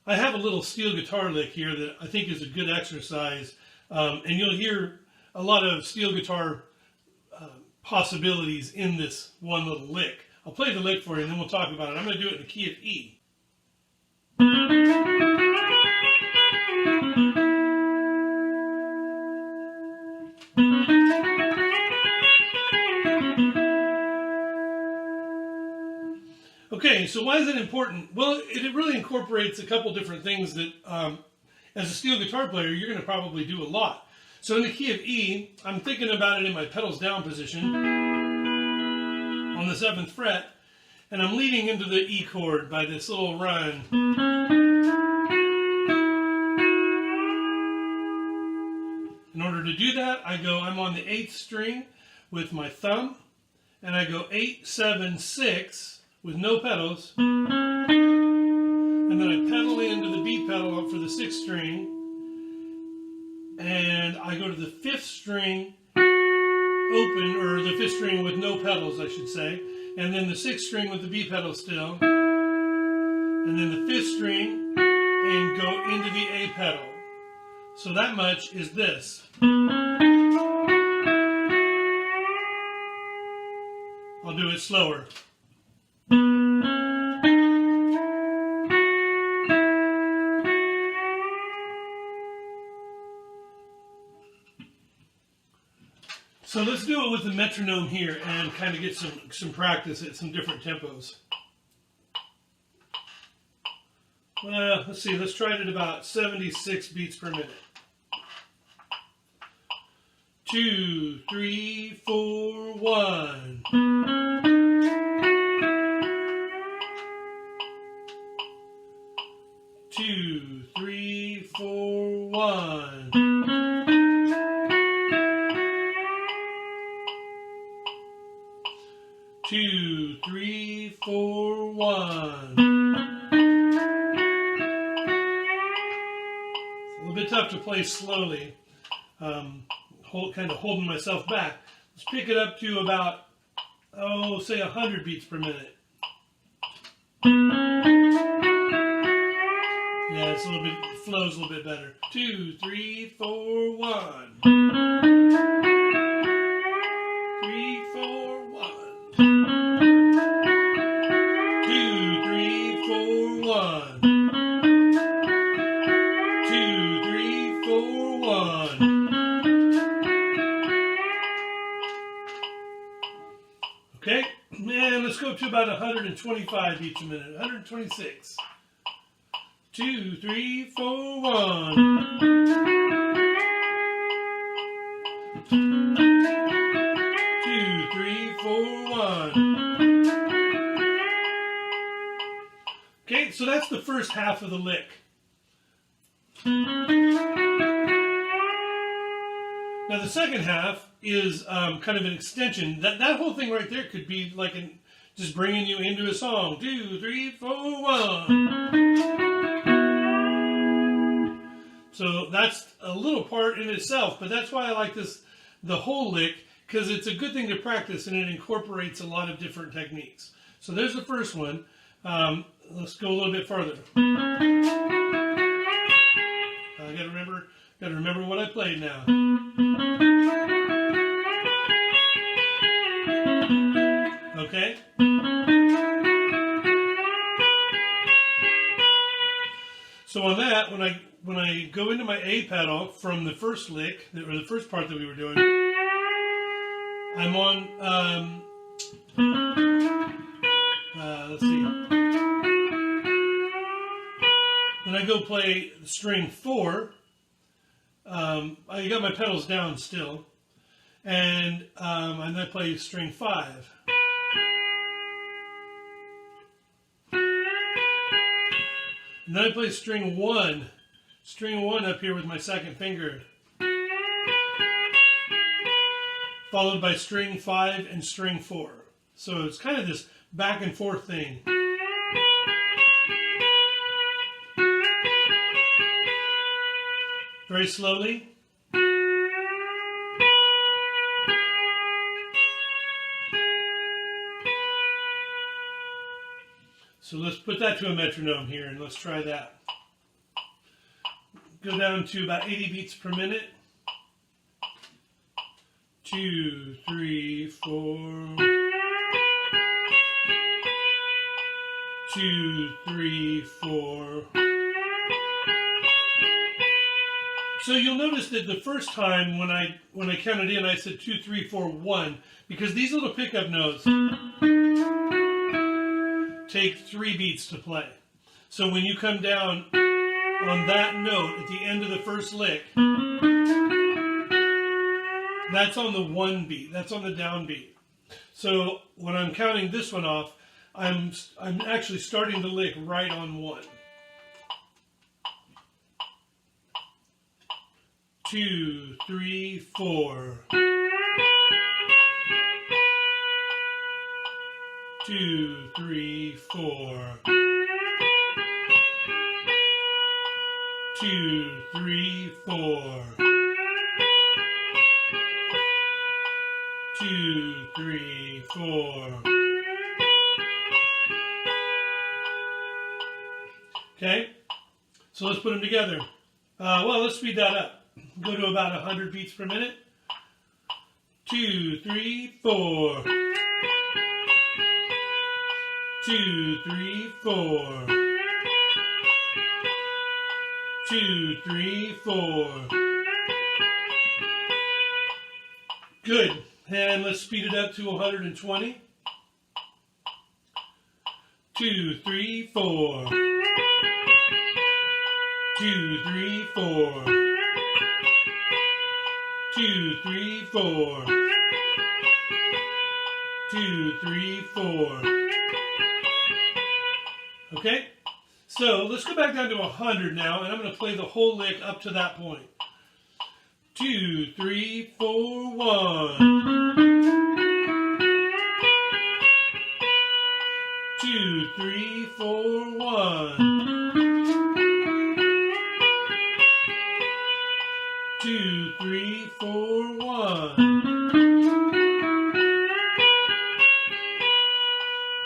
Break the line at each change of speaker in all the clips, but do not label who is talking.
I have a little steel guitar lick here that I think is a good exercise, and you'll hear a lot of steel guitar possibilities in this one little lick. I'll play the lick for you and then we'll talk about it. I'm going to do it in the key of E. Okay, so why is it important? Well, it really incorporates a couple different things that, as a steel guitar player, you're going to probably do a lot. So in the key of E, I'm thinking about it in my pedals down position on the 7th fret, and I'm leading into the E chord by this little run. In order to do that, I'm on the 8th string with my thumb, and I go 8, 7, 6 with no pedals, and then I pedal into the B pedal up for the 6th string, and I go to the 5th string open, or the 5th string with no pedals, I should say, and then the 6th string with the B pedal still, and then the 5th string, and go into the A pedal. So that much is this. I'll do it slower. So let's do it with the metronome here and kind of get some practice at some different tempos. Let's see, let's try it at about 76 beats per minute. 2, 3, 4, 1. 2, 3, 4, 1. 2, 3, 4, 1. It's a little bit tough to play slowly. Kind of holding myself back. Let's pick it up to about, say 100 beats per minute. Yeah, it's a little bit, flows a little bit better. 2, 3, 4, 1. 3, 4, 1. 2, 3, 4, 1. 2, 3, 4, 1. Okay, and let's go up to about 125 beats a minute. 126. 2, 3, 4, 1. 2, 3, 4, 1. Okay, so that's the first half of the lick. Now the second half is kind of an extension. That whole thing right there could be like just bringing you into a song. 2, 3, 4, 1. So that's a little part in itself, but that's why I like the whole lick, because it's a good thing to practice and it incorporates a lot of different techniques. So there's the first one. Let's go a little bit further. I gotta remember what I played now. Okay. So on that, when I go into my A pedal from the first lick, or the first part that we were doing, I'm on, let's see. Then I go play string 4. I got my pedals down still, and I play string 5. And then I play string 1 up here with my second finger, followed by string 5 and string 4. So it's kind of this back and forth thing. Very slowly. So let's put that to a metronome here and let's try that. go down to about 80 beats per minute. 2, 3, 4. 2, 3, 4. So you'll notice that the first time when I counted in, I said 2, 3, 4, 1, because these little pickup notes take 3 beats to play. So when you come down on that note at the end of the first lick, that's on the 1 beat. That's on the down beat. So when I'm counting this one off, I'm actually starting the lick right on 1. 2, 3, 4. 2, 3, 4. 2, 3, 4. 2, 3, 4. Okay, so let's put them together. Well, let's speed that up. Go to about 100 beats per minute. 2, 3, 4. 2, 3, 4. 2, 3, 4. Good. And let's speed it up to 120. 2, 3, 4. 2, 3, 4. 2, 3, 4. 2, 3, 4. Okay, so let's go back down to 100 now, and I'm going to play the whole lick up to that point. 2, 3, 4, 1. 2, 3, 4, 1. 2, 3, 4, 1.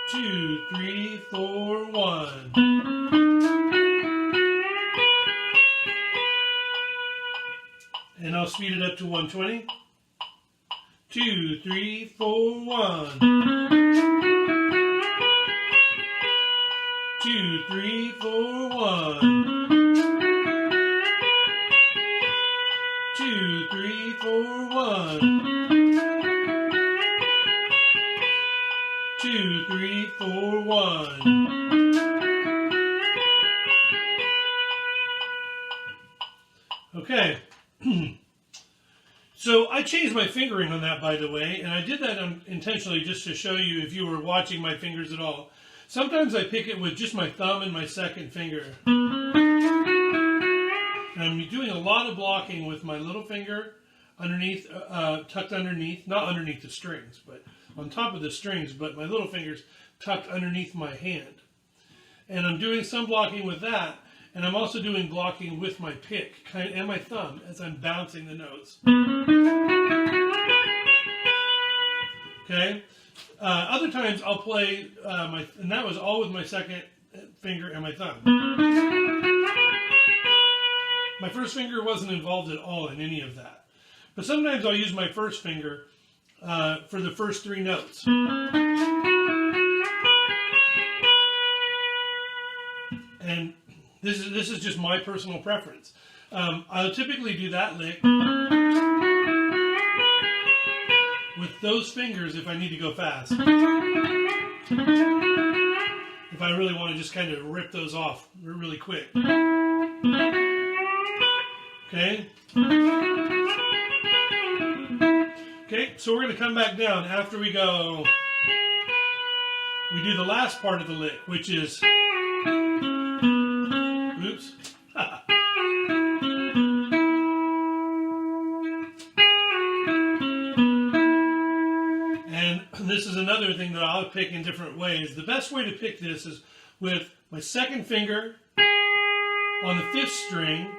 2, 3, 4, 1. And I'll speed it up to 120. 2, 3, 4, 1. 2, 3, 4, 1. 2, 3, 4, 1. 2, 3, 4, 1. Okay. So I changed my fingering on that, by the way, and I did that intentionally just to show you if you were watching my fingers at all. Sometimes I pick it with just my thumb and my second finger. And I'm doing a lot of blocking with my little finger underneath, tucked underneath, not underneath the strings, but on top of the strings, but my little finger's tucked underneath my hand. And I'm doing some blocking with that, and I'm also doing blocking with my pick and my thumb as I'm bouncing the notes. Okay? Other times I'll play, and that was all with my second finger and my thumb. My first finger wasn't involved at all in any of that. But sometimes I'll use my first finger for the first 3 notes. And this is just my personal preference. I'll typically do that lick with those fingers if I need to go fast. If I really want to just kind of rip those off really quick. Okay? Okay, so we're going to come back down after we go. We do the last part of the lick, which is... Oops. And this is another thing that I'll pick in different ways. The best way to pick this is with my second finger on the 5th string,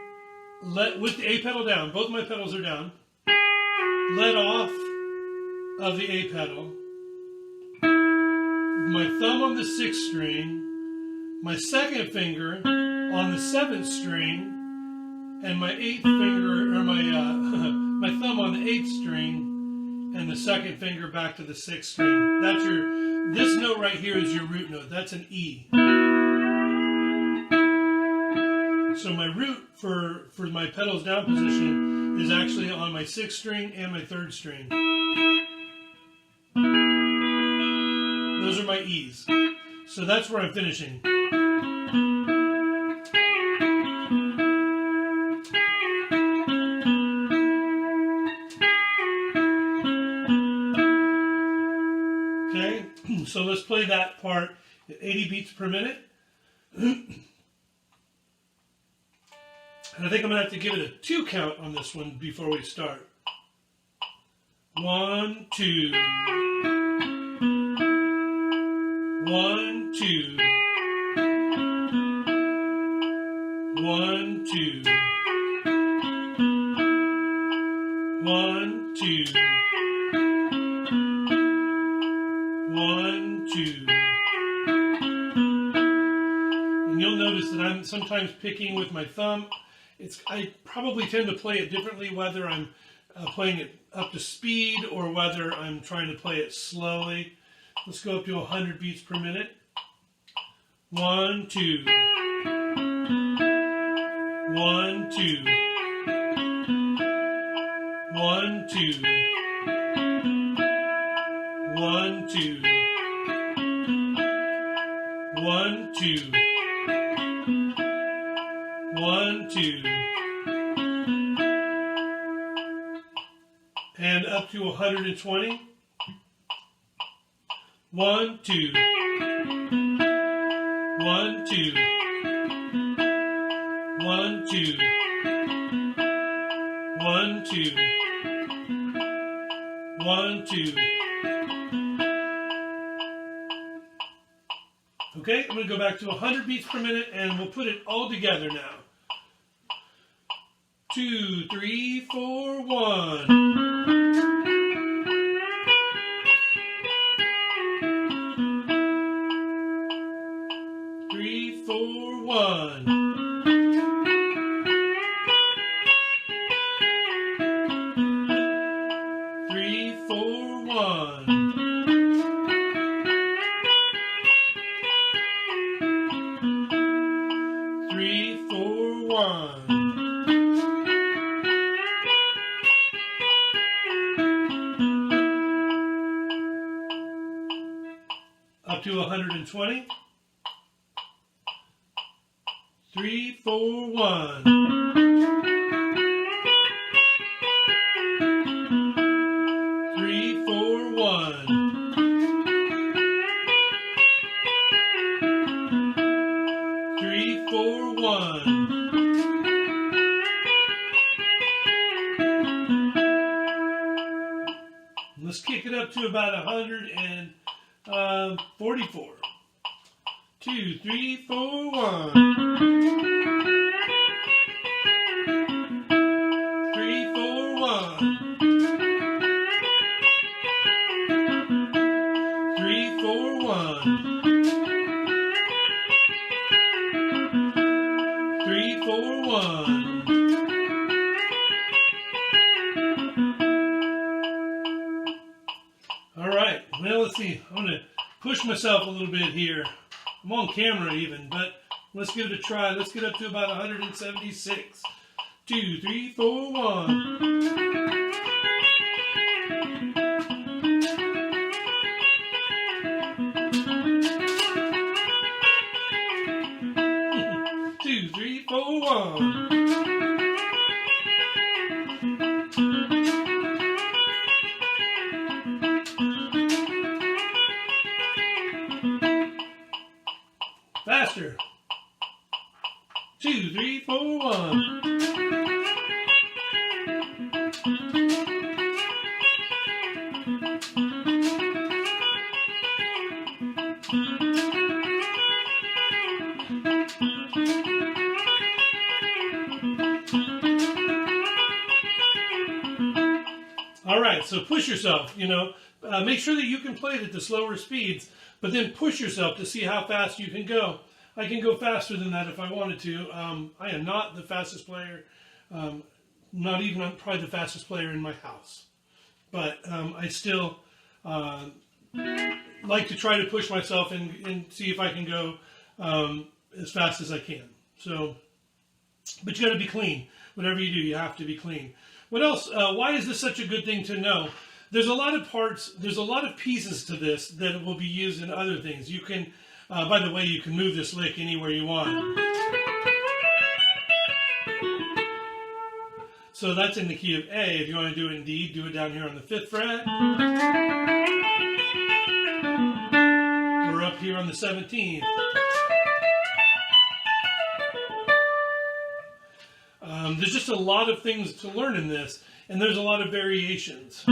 with the A pedal down. Both my pedals are down. Let off of the A pedal. My thumb on the 6th string. My second finger on the 7th string, and my 8th finger, or my my thumb on the 8th string, and the 2nd finger back to the 6th string. That's your, this note right here is your root note. That's an E. So my root for my pedals down position is actually on my 6th string and my 3rd string. Those are my E's. So that's where I'm finishing. Okay, so let's play that part at 80 beats per minute. And I think I'm going to have to give it a 2 count on this one before we start. 1, 2. 1, 2. 1, 2. 1, 2. 1, 2. And you'll notice that I'm sometimes picking with my thumb. I probably tend to play it differently whether I'm playing it up to speed or whether I'm trying to play it slowly. Let's go up to 100 beats per minute. 1, 2. 1, 2. 1, 2. 1, 2. 1, 2. 1, 2. And up to 120. 1, 2. 1, 2. 1, 2. 1, 2. 1, 2. Okay, I'm going to go back to 100 beats per minute and we'll put it all together now. 2, 3, 4, 1. 3, 4, 1. 3, 4, 1. 3, 4, 1. 120. 3, 4, 1. 3, 4, 1. 3, 4, 1. Let's kick it up to about 144. 2, 3, 4, 1. 3, 4, 1. 3, 4, 1. 3, 4, 1. All right, well, let's see. I'm going to push myself a little bit here. I'm on camera even, but let's give it a try. Let's get up to about 176. 2, 3, 4, 1. 2, 3, 4, 1. Faster. 2, 3, 4, 1. All right, so push yourself, make sure that you can play it at the slower speeds, but then push yourself to see how fast you can go. I can go faster than that if I wanted to. I am not the fastest player Not even probably the fastest player in my house, but I still like to try to push myself and see if I can go as fast as I can. So, but you got to be clean. Whatever you do, you have to be clean. What else? Why is this such a good thing to know? There's a lot of parts, there's a lot of pieces to this that will be used in other things. You can, by the way, you can move this lick anywhere you want. So that's in the key of A. If you want to do it in D, do it down here on the 5th fret. We're up here on the 17th. There's just a lot of things to learn in this, and there's a lot of variations.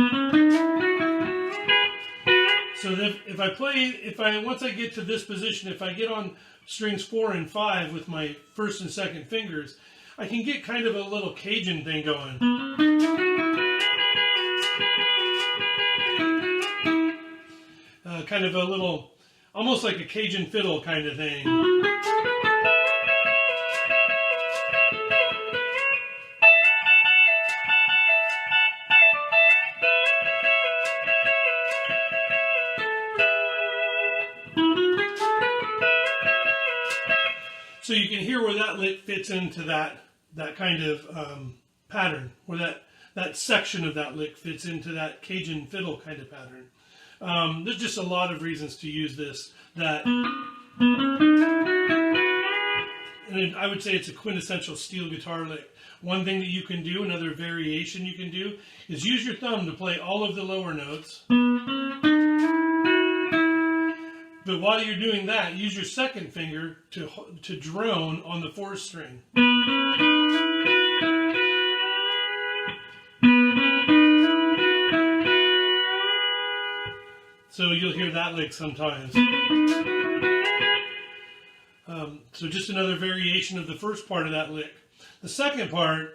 So once I get to this position, if I get on strings 4 and 5 with my first and second fingers, I can get kind of a little Cajun thing going. Kind of a little, almost like a Cajun fiddle kind of thing. So you can hear where that lick fits into that kind of pattern, where that section of that lick fits into that Cajun fiddle kind of pattern. There's just a lot of reasons to use this. And I would say it's a quintessential steel guitar lick. One thing that you can do, another variation you can do, is use your thumb to play all of the lower notes. But while you're doing that, use your second finger to drone on the 4th string. So you'll hear that lick sometimes. So just another variation of the first part of that lick. The second part,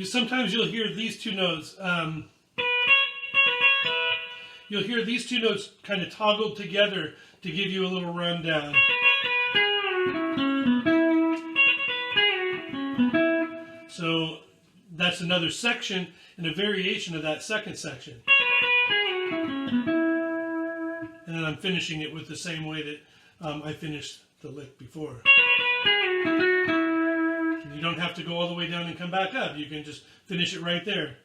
sometimes you'll hear these two notes. You'll hear these two notes kind of toggled together to give you a little rundown. So that's another section and a variation of that second section. And then I'm finishing it with the same way that I finished the lick before. And you don't have to go all the way down and come back up. You can just finish it right there.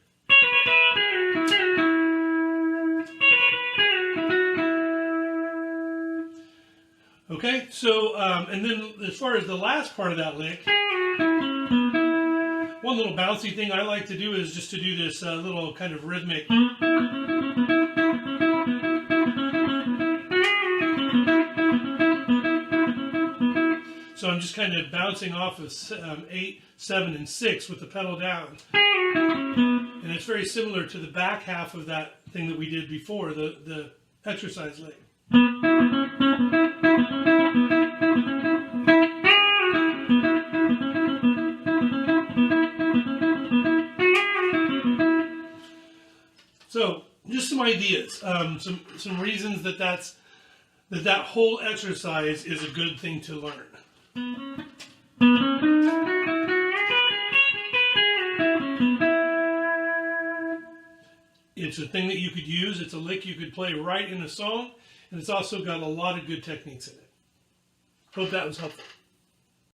Okay, so, and then as far as the last part of that lick, one little bouncy thing I like to do is just to do this little kind of rhythmic. So I'm just kind of bouncing off of 8, 7, and 6 with the pedal down. And it's very similar to the back half of that thing that we did before, the exercise lick. So, just some ideas, some reasons that whole exercise is a good thing to learn. It's a thing that you could use. It's a lick you could play right in a song, and it's also got a lot of good techniques in it. Hope that was helpful.